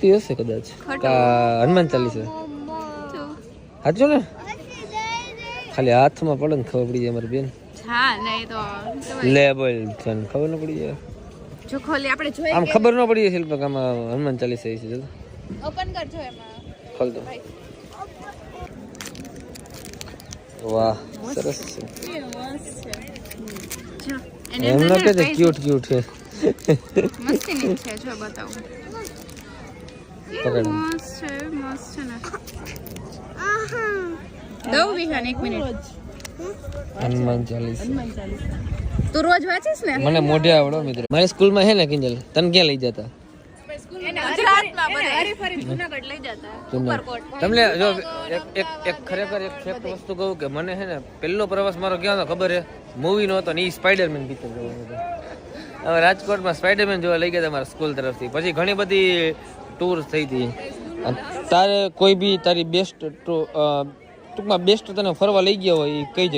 ભક્તિ હશે કદાચ હનુમાન ચાલીસા સાચું ને ખાલી હાથમાં પડે ને ખબર પડી જાય અમારી બેન લે બોલ ખબર ન પડી જાય જો ખોલી આપણે જોઈએ આમ ખબર ન પડી જાય શિલ્પક આમાં હનુમાન ચાલીસા છે ઓપન કરજો એમાં ખોલ દો વાહ સરસ છે જો એમ ન કે ક્યુટ ક્યુટ છે મસ્તી ની છે જો બતાવું પકડ મસ્ત છે ને દો વિહાન 1 મિનિટ હનુમાન ચાલીસા તું રોજ વાંચીસ ને મને મોઢે આવડો મિત્ર મારી સ્કૂલમાં હે ને કિંજલ તને ક્યાં લઈ જતા જુનાગઢ લઈ જતા તમને જો એક ખરેખર એક ફેક્ટ વસ્તુ કહું કે મને હે ને પહેલો પ્રવાસ મારો ક્યાં હતો ખબર હે મૂવી નો હતો ને ઈ સ્પાઈડરમેન પિક્ચર જોવાનો હતો હવે રાજકોટમાં સ્પાઈડરમેન જોવા લઈ ગયા મારા સ્કૂલ તરફથી પછી ઘણી બધી ટૂર થઈ હતી તારે કોઈ બી તારી બેસ્ટ ટૂંકમાં બેસ્ટ તને ફરવા લઈ ગયા હોય એ કઈ જગ્યાએ